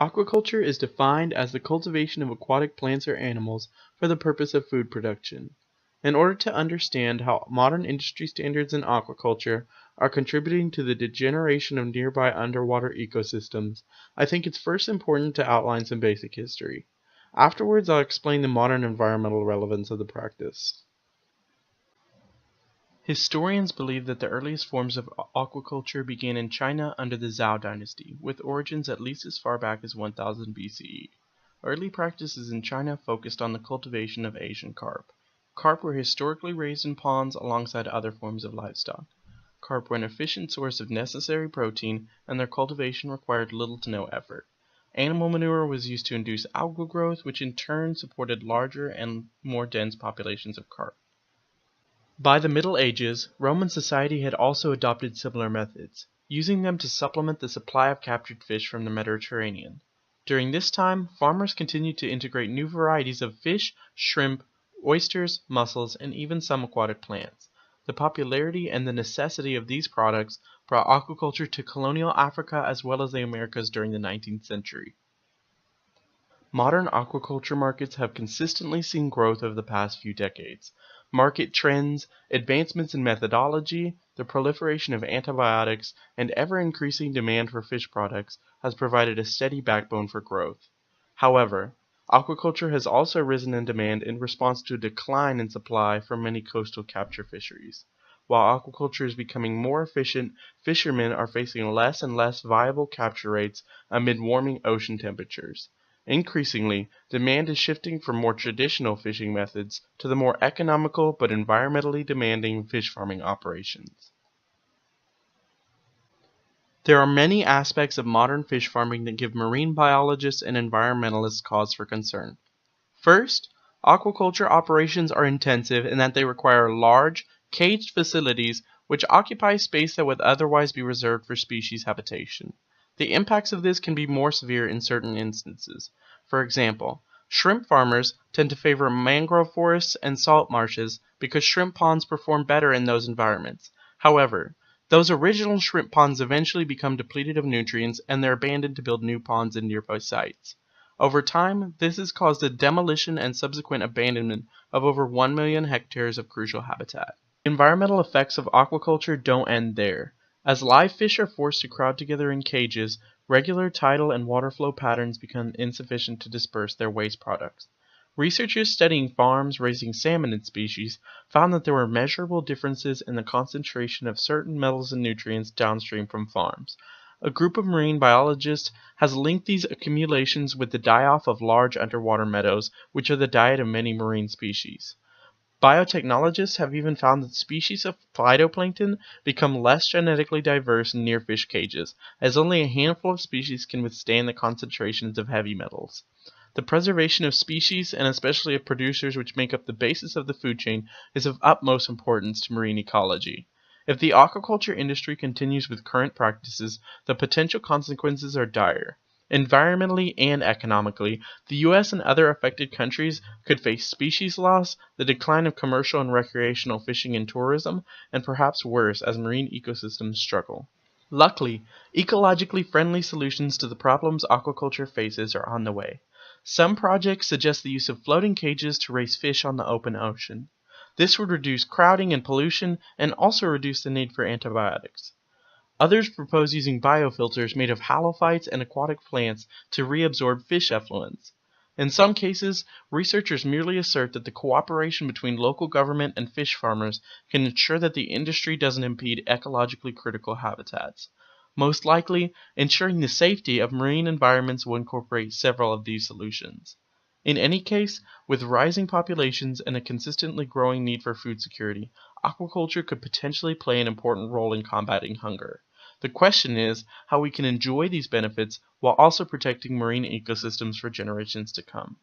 Aquaculture is defined as the cultivation of aquatic plants or animals for the purpose of food production. In order to understand how modern industry standards in aquaculture are contributing to the degeneration of nearby underwater ecosystems, I think it's first important to outline some basic history. Afterwards, I'll explain the modern environmental relevance of the practice. Historians believe that the earliest forms of aquaculture began in China under the Zhou dynasty, with origins at least as far back as 1000 BCE. Early practices in China focused on the cultivation of Asian carp. Carp were historically raised in ponds alongside other forms of livestock. Carp were an efficient source of necessary protein, and their cultivation required little to no effort. Animal manure was used to induce algal growth, which in turn supported larger and more dense populations of carp. By the Middle Ages, Roman society had also adopted similar methods, using them to supplement the supply of captured fish from the Mediterranean. During this time, farmers continued to integrate new varieties of fish, shrimp, oysters, mussels, and even some aquatic plants. The popularity and the necessity of these products brought aquaculture to colonial Africa as well as the Americas during the 19th century. Modern aquaculture markets have consistently seen growth over the past few decades. Market trends, advancements in methodology, the proliferation of antibiotics, and ever-increasing demand for fish products has provided a steady backbone for growth. However, aquaculture has also risen in demand in response to a decline in supply from many coastal capture fisheries. While aquaculture is becoming more efficient, fishermen are facing less and less viable capture rates amid warming ocean temperatures. Increasingly, demand is shifting from more traditional fishing methods to the more economical but environmentally demanding fish farming operations. There are many aspects of modern fish farming that give marine biologists and environmentalists cause for concern. First, aquaculture operations are intensive in that they require large, caged facilities which occupy space that would otherwise be reserved for species habitation. The impacts of this can be more severe in certain instances. For example, shrimp farmers tend to favor mangrove forests and salt marshes because shrimp ponds perform better in those environments. However, those original shrimp ponds eventually become depleted of nutrients and they're abandoned to build new ponds in nearby sites. Over time, this has caused a demolition and subsequent abandonment of over 1 million hectares of crucial habitat. The environmental effects of aquaculture don't end there. As live fish are forced to crowd together in cages, regular tidal and water flow patterns become insufficient to disperse their waste products. Researchers studying farms raising salmonid species found that there were measurable differences in the concentration of certain metals and nutrients downstream from farms. A group of marine biologists has linked these accumulations with the die-off of large underwater meadows, which are the diet of many marine species. Biotechnologists have even found that species of phytoplankton become less genetically diverse near fish cages, as only a handful of species can withstand the concentrations of heavy metals. The preservation of species, and especially of producers which make up the basis of the food chain, is of utmost importance to marine ecology. If the aquaculture industry continues with current practices, the potential consequences are dire. Environmentally and economically, the U.S. and other affected countries could face species loss, the decline of commercial and recreational fishing and tourism, and perhaps worse as marine ecosystems struggle. Luckily, ecologically friendly solutions to the problems aquaculture faces are on the way. Some projects suggest the use of floating cages to raise fish on the open ocean. This would reduce crowding and pollution and also reduce the need for antibiotics. Others propose using biofilters made of halophytes and aquatic plants to reabsorb fish effluents. In some cases, researchers merely assert that the cooperation between local government and fish farmers can ensure that the industry doesn't impede ecologically critical habitats. Most likely, ensuring the safety of marine environments will incorporate several of these solutions. In any case, with rising populations and a consistently growing need for food security, aquaculture could potentially play an important role in combating hunger. The question is how we can enjoy these benefits while also protecting marine ecosystems for generations to come.